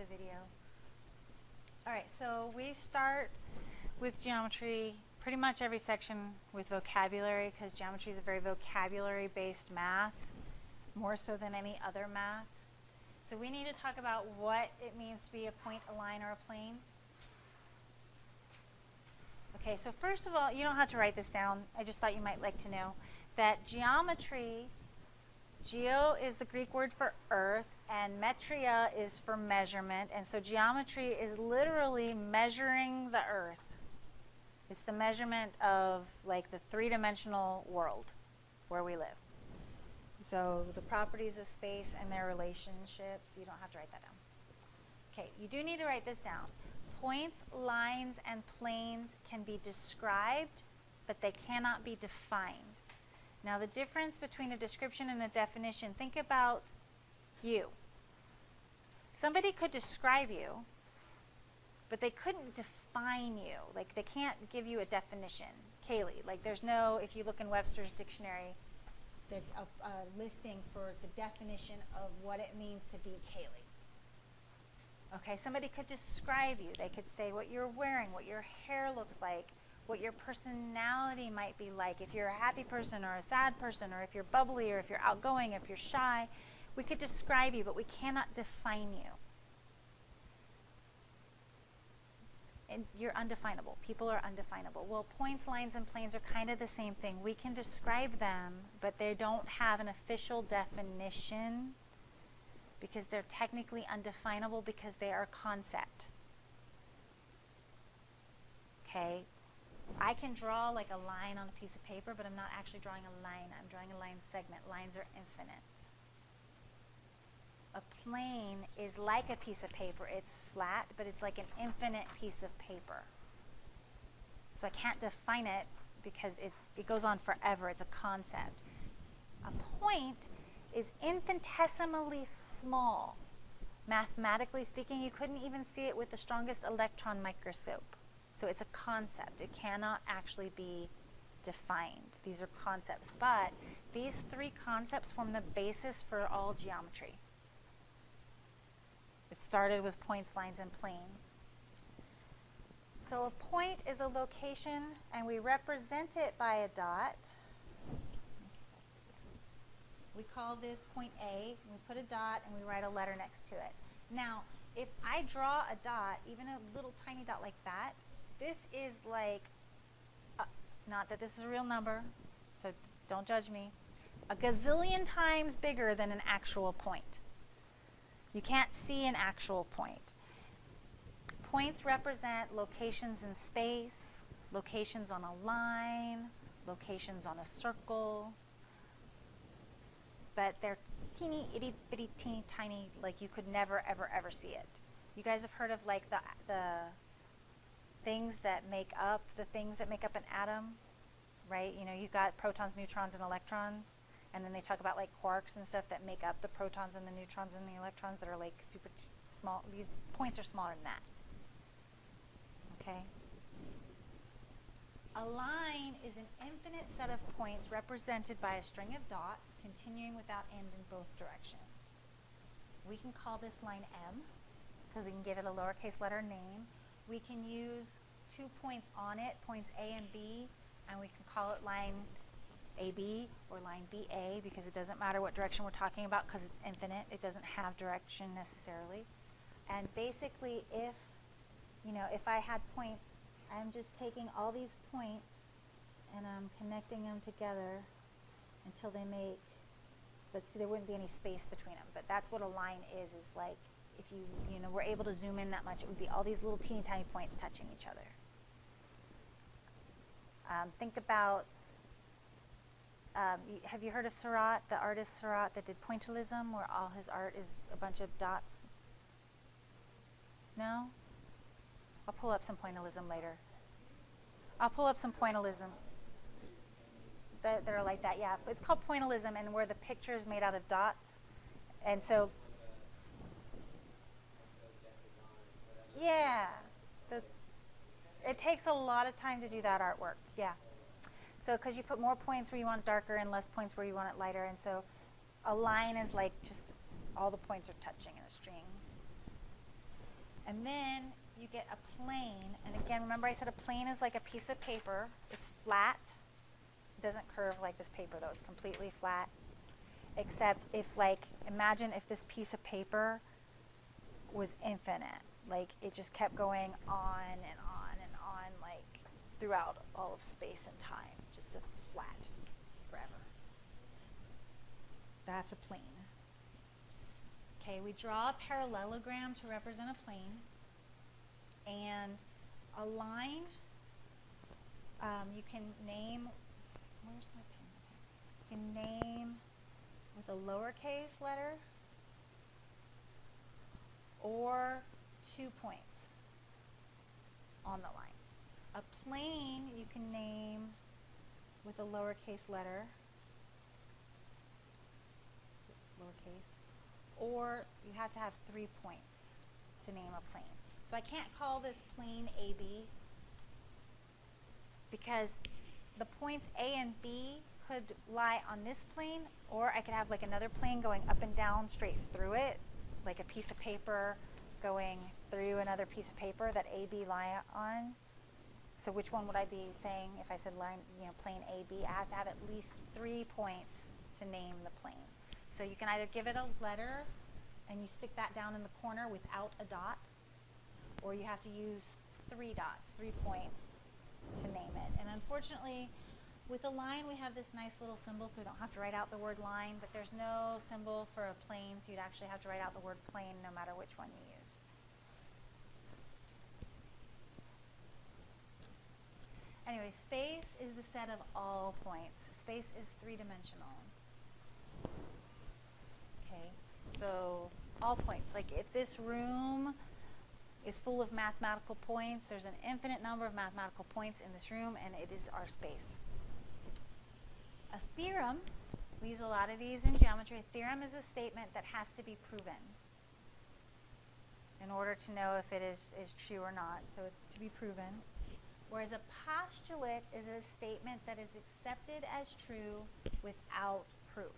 the video. All right, so we start with geometry pretty much every section with vocabulary, because geometry is a very vocabulary-based math, more so than any other math. So we need to talk about what it means to be a point, a line, or a plane. Okay, so first of all, you don't have to write this down. I just thought you might like to know that geometry, geo is the Greek word for earth, and metria is for measurement. And so geometry is literally measuring the earth. It's the measurement of like the three-dimensional world where we live. So the properties of space and their relationships, you don't have to write that down. Okay, you do need to write this down. Points, lines, and planes can be described, but they cannot be defined. Now the difference between a description and a definition, think about you. Somebody could describe you, but they couldn't define you. Like they can't give you a definition. Kaylee, like there's no, if you look in Webster's dictionary, there's a listing for the definition of what it means to be Kaylee. Okay, somebody could describe you. They could say what you're wearing, what your hair looks like, what your personality might be like, if you're a happy person or a sad person, or if you're bubbly, or if you're outgoing, if you're shy. We could describe you, but we cannot define you. And you're undefinable. People are undefinable. Well, points, lines, and planes are kind of the same thing. We can describe them, but they don't have an official definition because they're technically undefinable because they are concept. Okay? I can draw like a line on a piece of paper, but I'm not actually drawing a line. I'm drawing a line segment. Lines are infinite. A plane is like a piece of paper. It's flat, but it's like an infinite piece of paper. So I can't define it because it goes on forever. It's a concept. A point is infinitesimally small. Mathematically speaking, you couldn't even see it with the strongest electron microscope. So it's a concept. It cannot actually be defined. These are concepts. But these three concepts form the basis for all geometry. It started with points, lines, and planes. So a point is a location, and we represent it by a dot. We call this point A, and we put a dot, and we write a letter next to it. Now, if I draw a dot, even a little tiny dot like that, this is like, not that this is a real number, so don't judge me, a gazillion times bigger than an actual point. You can't see an actual point. Points represent locations in space, locations on a line, locations on a circle, but they're teeny, itty bitty, teeny tiny, like you could never, ever, ever see it. You guys have heard of like the things that make up, the things that make up an atom, right? You know, you've got protons, neutrons, and electrons. And then they talk about like quarks and stuff that make up the protons and the neutrons and the electrons that are like super small. These points are smaller than that. Okay? A line is an infinite set of points represented by a string of dots continuing without end in both directions. We can call this line M because we can give it a lowercase letter name. We can use 2 points on it, points A and B, and we can call it line AB or line BA because it doesn't matter what direction we're talking about because it's infinite. It doesn't have direction necessarily. And basically if I had points, I'm just taking all these points and I'm connecting them together until they make, but see there wouldn't be any space between them. But that's what a line is like if you were able to zoom in that much, it would be all these little teeny tiny points touching each other. Think about have you heard of Seurat, the artist Seurat that did pointillism, where all his art is a bunch of dots? No? I'll pull up some pointillism later. I'll pull up some pointillism that are like that, yeah. But it's called pointillism, and where the picture is made out of dots. And so, yeah. It takes a lot of time to do that artwork, yeah. So because you put more points where you want it darker and less points where you want it lighter. And so a line is like just all the points are touching in a string. And then you get a plane. And again, remember I said a plane is like a piece of paper. It's flat. It doesn't curve like this paper though. It's completely flat. Except if like, imagine if this piece of paper was infinite. Like it just kept going on and on and on, like throughout all of space and time. Just a flat forever. That's a plane. Okay, we draw a parallelogram to represent a plane. And a line, you can name, where's my pen? You can name with a lowercase letter or 2 points on the line. A plane you can name with a lowercase letter, lowercase, or you have to have 3 points to name a plane. So I can't call this plane AB because the points A and B could lie on this plane, or I could have like another plane going up and down straight through it, like a piece of paper going through another piece of paper that AB lie on. So which one would I be saying if I said line, plane AB? I have to have at least 3 points to name the plane. So you can either give it a letter and you stick that down in the corner without a dot, or you have to use 3 dots, 3 points to name it. And unfortunately, with a line, we have this nice little symbol, so we don't have to write out the word line, but there's no symbol for a plane, so you'd actually have to write out the word plane no matter which one you use. Anyway, space is the set of all points. Space is 3-dimensional. Okay, so all points. Like if this room is full of mathematical points, there's an infinite number of mathematical points in this room, and it is our space. A theorem, we use a lot of these in geometry. A theorem is a statement that has to be proven in order to know if it is true or not. So it's to be proven. Whereas a postulate is a statement that is accepted as true without proof.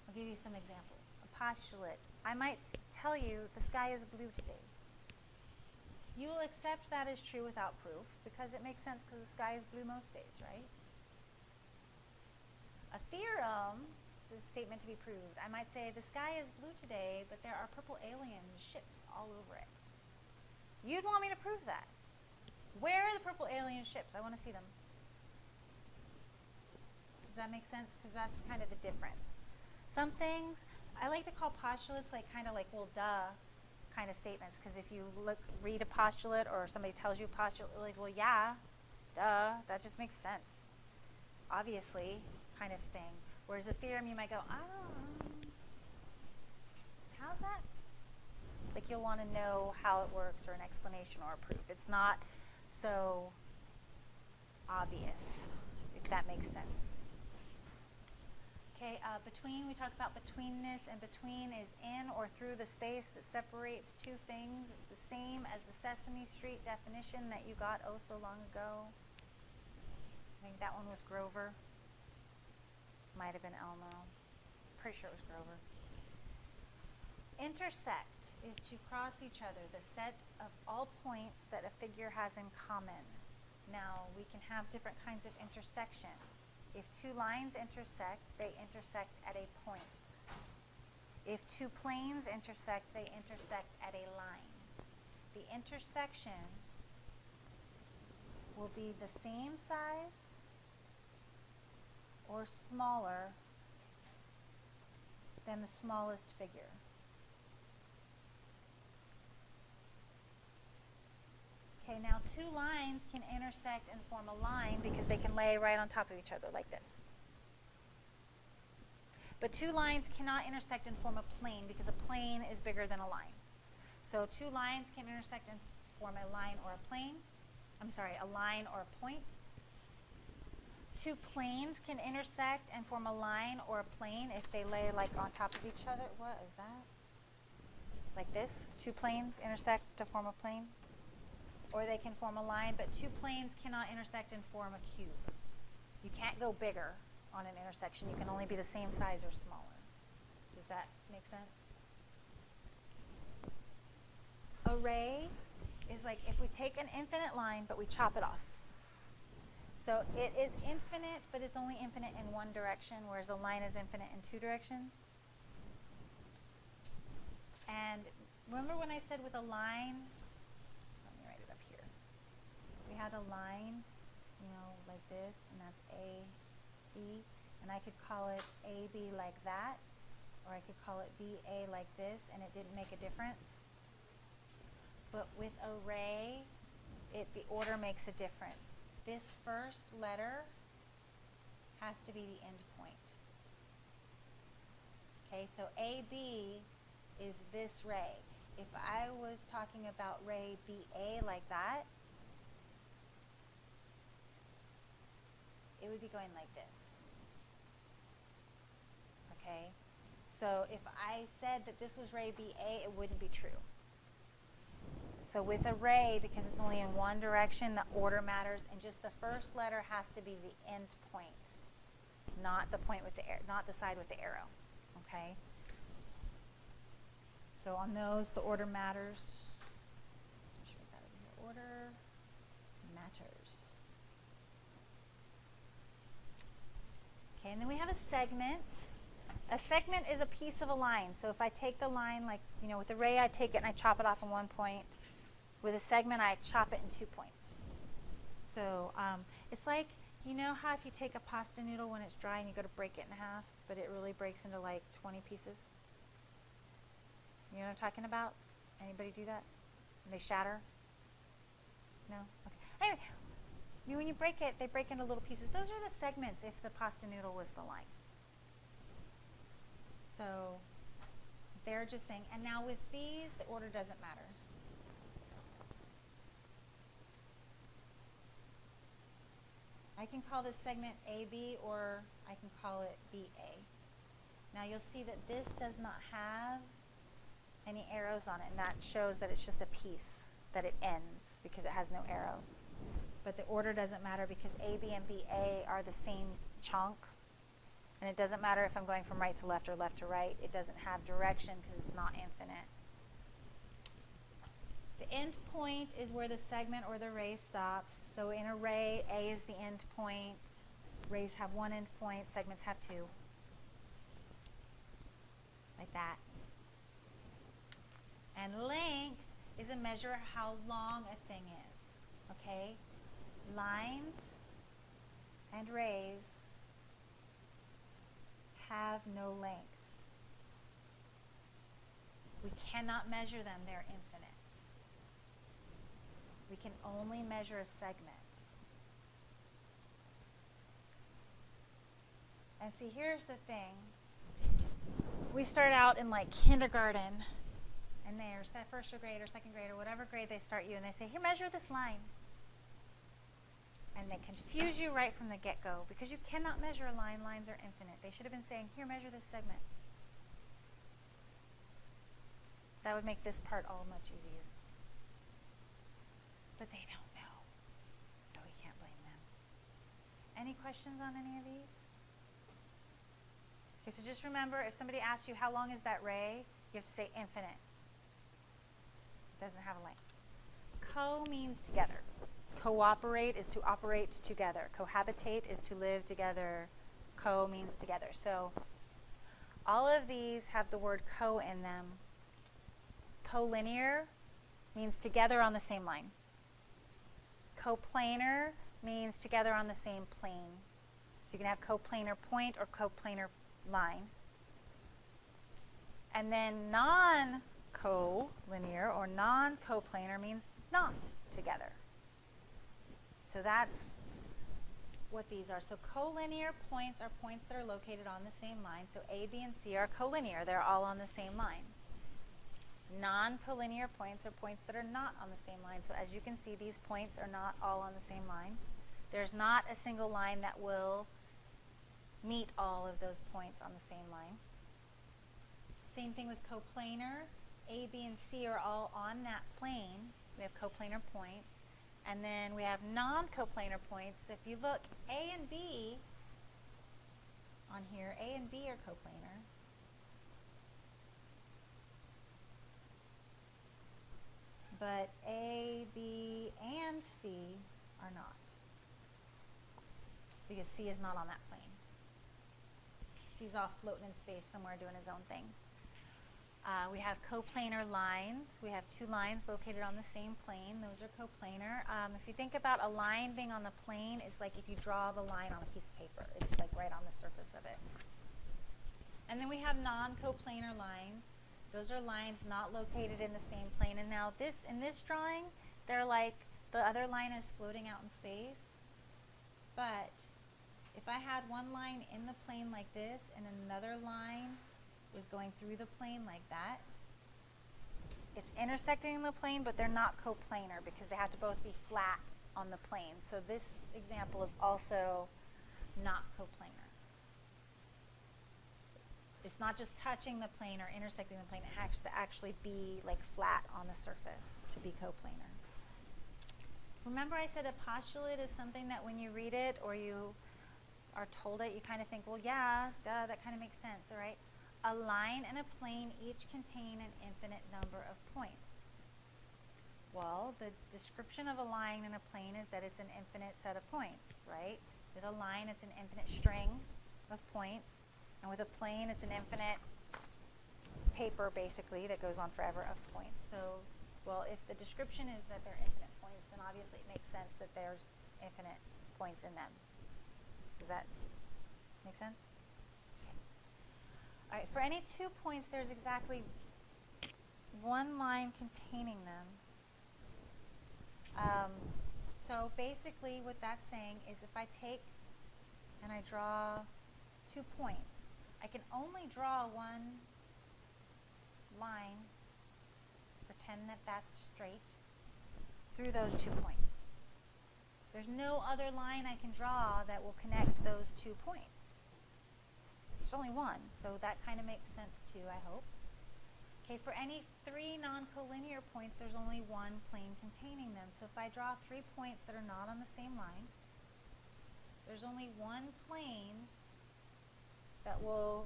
I'll give you some examples. A postulate. I might tell you the sky is blue today. You will accept that as true without proof because it makes sense because the sky is blue most days, right? A theorem is a statement to be proved. I might say the sky is blue today, but there are purple alien ships all over it. You'd want me to prove that. Where are the purple alien ships? I want to see them. Does that make sense? Because that's kind of the difference. Some things I like to call postulates like kind of like, well, duh kind of statements, because if you read a postulate or somebody tells you a postulate, you're like, well, yeah, duh, that just makes sense. Obviously, kind of thing. Whereas a theorem, you might go, I don't know. How's that? Like you'll want to know how it works or an explanation or a proof. It's not so obvious, if that makes sense. Okay, between, we talk about betweenness, and between is in or through the space that separates two things. It's the same as the Sesame Street definition that you got oh so long ago. I think that one was Grover. Might have been Elmo. Pretty sure it was Grover. Intersect is to cross each other, the set of all points that a figure has in common. Now, we can have different kinds of intersections. If two lines intersect, they intersect at a point. If two planes intersect, they intersect at a line. The intersection will be the same size or smaller than the smallest figure. Okay, now two lines can intersect and form a line because they can lay right on top of each other like this. But two lines cannot intersect and form a plane because a plane is bigger than a line. So two lines can intersect and form a line or a plane. I'm sorry, a line or a point. Two planes can intersect and form a line or a plane if they lay like on top of each other. What is that? Like this? Two planes intersect to form a plane? Or they can form a line, but two planes cannot intersect and form a cube. You can't go bigger on an intersection. You can only be the same size or smaller. Does Does that make sense? Array is like if we take an infinite line, but we chop it off. So it is infinite, but it's only infinite in one direction, whereas a line is infinite in two directions. And remember when I said with a line, let me write it up here. We had a line, you know, like this, and that's A, B, and I could call it AB like that, or I could call it BA like this, and it didn't make a difference. But with array, the order makes a difference. This first letter has to be the end point. Okay, so AB is this ray. If I was talking about ray BA like that, it would be going like this. Okay, so if I said that this was ray BA, it wouldn't be true. So with array, because it's only in one direction, the order matters, and just the first letter has to be the end point, not the point with the not the side with the arrow. Okay. So on those, the order matters. So should we that over here? Order matters. Okay, and then we have a segment. A segment is a piece of a line. So if I take the line, like, you know, with array, I take it and I chop it off in one point. With a segment, I chop it in 2 points. So it's like, you know how if you take a pasta noodle when it's dry and you go to break it in half, but it really breaks into like 20 pieces? You know what I'm talking about? Anybody do that? And they shatter? No? Okay. Anyway, when you break it, they break into little pieces. Those are the segments if the pasta noodle was the line. So they're just thing. And now with these, the order doesn't matter. I can call this segment AB, or I can call it BA. Now you'll see that this does not have any arrows on it, and that shows that it's just a piece, that it ends because it has no arrows. But the order doesn't matter because AB and BA are the same chunk, and it doesn't matter if I'm going from right to left or left to right. It doesn't have direction because it's not infinite. The end point is where the segment or the ray stops. So in array, A is the end point. Rays have one end point, segments have two. Like that. And length is a measure of how long a thing is. Okay? Lines and rays have no length. We cannot measure them, they're infinite. We can only measure a segment. And see, here's the thing. We start out in like kindergarten, and there's that first grade or second grade or whatever grade they start you, and they say, here, measure this line. And they confuse you right from the get-go because you cannot measure a line. Lines are infinite. They should have been saying, here, measure this segment. That would make this part all much easier. But they don't know, so we can't blame them. Any questions on any of these? Okay, so just remember, if somebody asks you how long is that ray, you have to say infinite. It doesn't have a length. Co means together. Cooperate is to operate together. Cohabitate is to live together. Co means together. So all of these have the word co in them. Collinear means together on the same line. Coplanar means together on the same plane. So you can have coplanar point or coplanar line. And then non-collinear or non-coplanar means not together. So that's what these are. So collinear points are points that are located on the same line. So A, B, and C are collinear. They're all on the same line. Non-collinear points are points that are not on the same line. So as you can see, these points are not all on the same line. There's not a single line that will meet all of those points on the same line. Same thing with coplanar. A, B, and C are all on that plane. We have coplanar points. And then we have non-coplanar points. If you look, A and B on here, A and B are coplanar. because C is not on that plane. C's off floating in space somewhere doing his own thing. We have coplanar lines. We have two lines located on the same plane. Those are coplanar. If you think about a line being on the plane, it's like if you draw the line on a piece of paper. It's like right on the surface of it. And then we have non-coplanar lines. Those are lines not located in the same plane. And now in this drawing, they're like the other line is floating out in space. But if I had one line in the plane like this and another line was going through the plane like that, it's intersecting the plane, but they're not coplanar because they have to both be flat on the plane. So this example is also not coplanar. It's not just touching the plane or intersecting the plane. It has to actually be like flat on the surface to be coplanar. Remember I said a postulate is something that when you read it or you are told it, you kind of think, well, yeah, duh, that kind of makes sense, all right? A line and a plane each contain an infinite number of points. Well, the description of a line and a plane is that it's an infinite set of points, right? With a line, it's an infinite string of points. And with a plane, it's an infinite paper, basically, that goes on forever of points. So, well, if the description is that they're infinite points, then obviously it makes sense that there's infinite points in them. Does that make sense? Okay. All right, for any 2 points, there's exactly one line containing them. So basically what that's saying is if I take and I draw 2 points, I can only draw one line, pretend that that's straight, through those 2 points. There's no other line I can draw that will connect those 2 points. There's only one, so that kind of makes sense too, I hope. Okay, for any 3 non-collinear points, there's only one plane containing them. So if I draw 3 points that are not on the same line, there's only one plane that will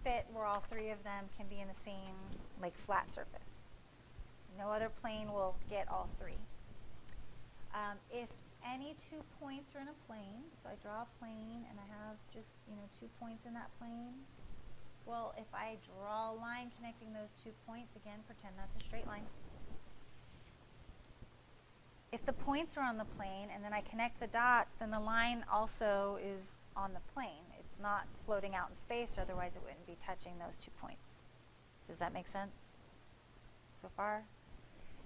fit where all 3 of them can be in the same, like, flat surface. No other plane will get all 3. If any 2 points are in a plane, so I draw a plane and I have just, 2 points in that plane. Well, if I draw a line connecting those 2 points, again, pretend that's a straight line. If the points are on the plane and then I connect the dots, then the line also is on the plane. It's not floating out in space, or otherwise it wouldn't be touching those 2 points. Does that make sense so far?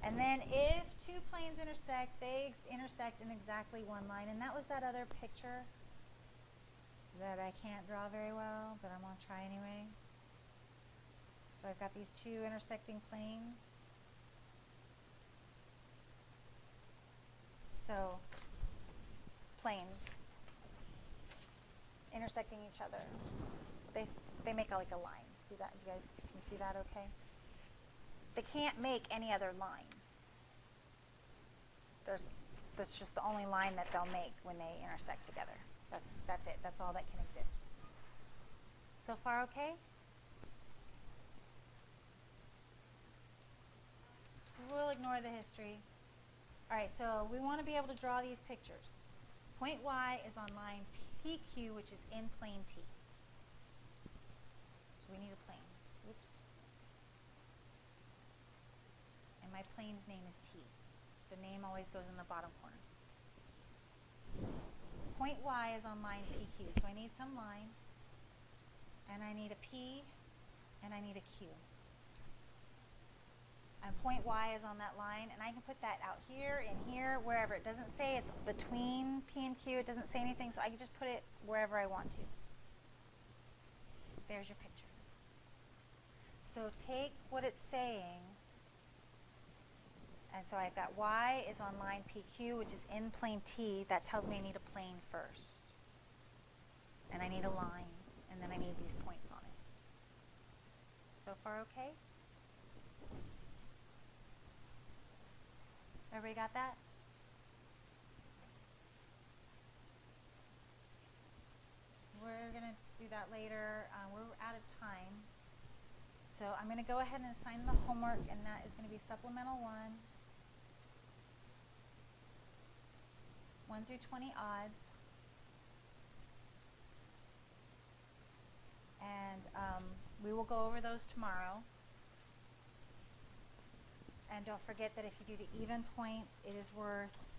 And then if 2 planes intersect, they intersect in exactly one line. And that was that other picture that I can't draw very well, but I'm going to try anyway. So I've got these 2 intersecting planes. So, planes intersecting each other. They make like a line. See that? You guys can see that okay? They can't make any other line. That's just the only line that they'll make when they intersect together. That's it. That's all that can exist. So far okay? We'll ignore the history. Alright, so we want to be able to draw these pictures. Point Y is on line PQ, which is in plane T. So we need a plane. Oops. And my plane's name is T. The name always goes in the bottom corner. Point Y is on line PQ, so I need some line, and I need a P, and I need a Q. And point Y is on that line, and I can put that out here, in here, wherever. It doesn't say it's between P and Q. It doesn't say anything, so I can just put it wherever I want to. There's your picture. So take what it's saying, and so I've got Y is on line PQ, which is in plane T. That tells me I need a plane first. And I need a line, and then I need these points on it. So far okay? Everybody got that? We're going to do that later. We're out of time. So I'm going to go ahead and assign the homework, and that is going to be supplemental 1 through 20 odds. go over those tomorrow. And don't forget that if you do the even points, it is worth